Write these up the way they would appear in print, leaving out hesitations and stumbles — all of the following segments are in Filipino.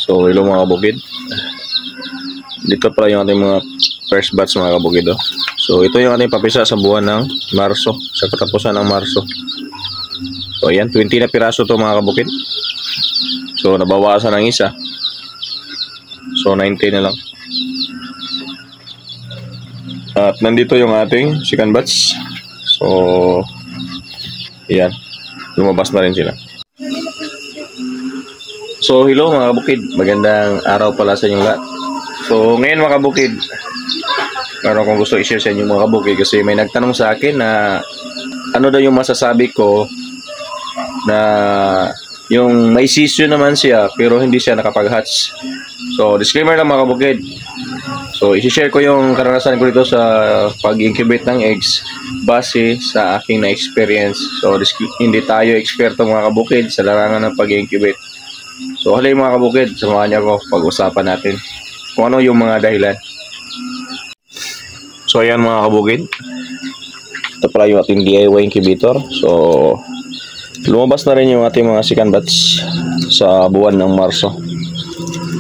So hello mga kabukid. Dito pala yung ating mga first batch mga kabukid. So ito yung ating papisa sa buwan ng Marso, sa katapusan ng Marso. So ayan, 20 na piraso to mga kabukid. So nabawasan ng isa. So 90 na lang. At nandito yung ating second batch. So ayan, lumabas na rin sila. So hello mga kabukid, magandang araw pala sa inyong lahat. So ngayon mga kabukid, meron akong gusto i-share sa inyo mga kabukid kasi may nagtanong sa akin na ano daw yung masasabi ko na yung may sisyo naman siya pero hindi siya nakapag-hatch. So disclaimer lang mga kabukid. So i-share ko yung karanasan ko dito sa pag-incubate ng eggs base sa aking na-experience. So hindi tayo eksperto mga kabukid sa larangan ng pag-incubate. So halay mga kabukid, samahan niyo ako pag-usapan natin kung ano yung mga dahilan. So ayan mga kabukid, ito pala yung ating DIY incubator. So lumabas na rin yung ating mga second batch sa buwan ng Marso.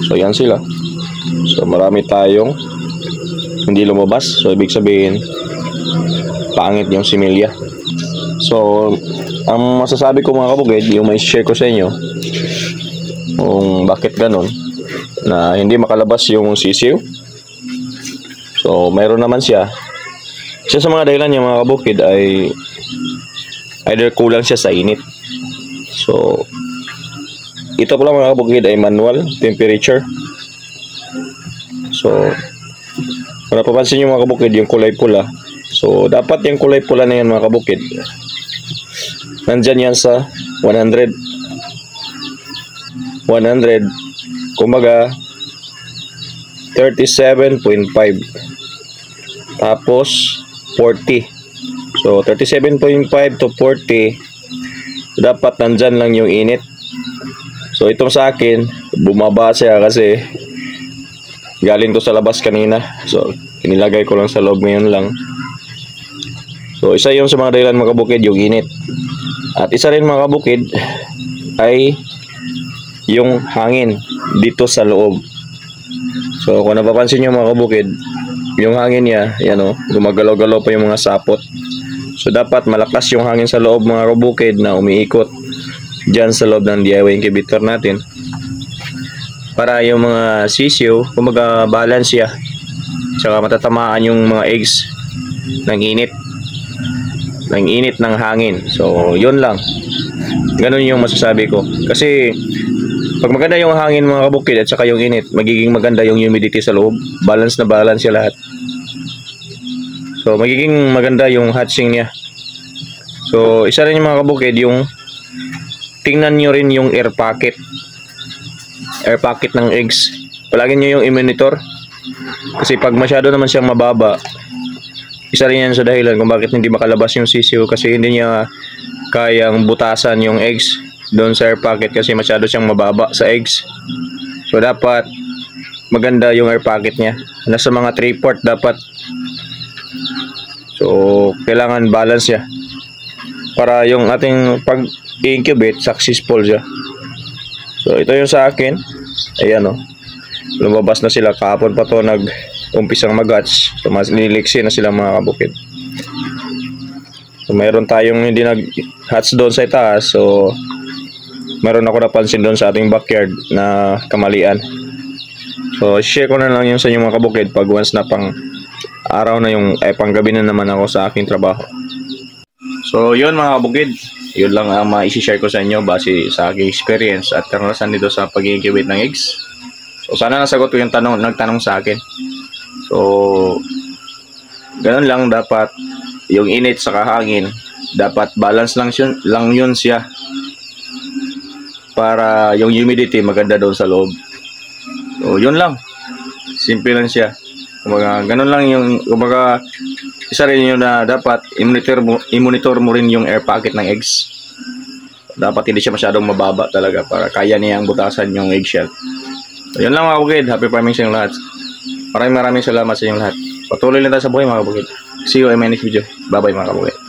So yan sila. So marami tayong hindi lumabas. So ibig sabihin pangit yung similya. So ang masasabi ko mga kabukid, yung may share ko sa inyo kung bakit ganun na hindi makalabas yung sisiw. So mayroon naman siya. Isa sa mga dahilan niya mga kabukid ay either kulang siya sa init. So ito pala mga kabukid ay manual temperature. So kung napapansin nyo mga kabukid yung kulay pula, so dapat yung kulay pula na yan mga kabukid nandyan yan sa 100, kumbaga 37.5, tapos 40. So 37.5 to 40 dapat nandyan lang yung init. So itong sa akin bumaba siya kasi galing to sa labas kanina. So inilagay ko lang sa loob ngayon lang. So isa yung sa mga dahilan mga kabukid yung init. At isa rin mga kabukid ay yung hangin dito sa loob. So kung napapansin nyo mga kabukid, yung hangin niya, yan o, gumagalaw-galaw pa yung mga sapot. So dapat malakas yung hangin sa loob mga kabukid na umiikot dyan sa loob ng DIY incubator natin para yung mga sisiyo kumaga balance siya, tsaka matatamaan yung mga eggs ng init ng hangin. So yun lang, ganun yung masasabi ko. Kasi pag maganda yung hangin mga kabukid at saka yung init, magiging maganda yung humidity sa loob. Balance na balance siya lahat. So magiging maganda yung hatching niya. So isa rin yung mga kabukid, yung tingnan nyo rin yung air pocket ng eggs. Palagi nyo yung i-monitor. Kasi pag masyado naman siyang mababa, isa rin yan sa dahilan kung bakit hindi makalabas yung sisiw, kasi hindi niya kayang butasan yung eggs doon sa air pocket kasi masyado siyang mababa sa eggs. So dapat maganda yung air pocket niya, nasa mga 3/4 dapat. So kailangan balance siya para yung ating pag-incubate successful siya. So ito yung sa akin, ayan o, lumabas na sila. Kahapon pa to nag-umpisang mag-hatch. So mas nililiksi na sila mga kabukid. So mayroon tayong hindi nag-hatch doon sa itaas. So meron ako napansin doon sa ating backyard na kamalian. So share ko na lang yun sa inyo mga kabukid pag once na pang araw na yung panggabi na naman ako sa aking trabaho. So yun mga kabukid, yun lang ang ma-share ko sa inyo base sa aking experience at karanasan dito sa pag-incubate ng eggs. So sana nasagot ko yung nagtanong sa akin. So ganun lang, dapat yung init sa hangin dapat balance lang yun siya para yung humidity maganda doon sa loob. So yun lang, simple lang siya. Kumbaga ganun lang yung, kumbaga isa rin yun na dapat i-monitor mo rin yung air pocket ng eggs. Dapat hindi siya masyadong mababa talaga para kaya niyang butasan yung eggshell. So yun lang mga kabukid, happy farming sa inyong lahat. Maraming salamat sa inyong lahat. Patuloy lang tayo sa buhay mga kabukid. See you in my next video. Bye bye mga kabukid.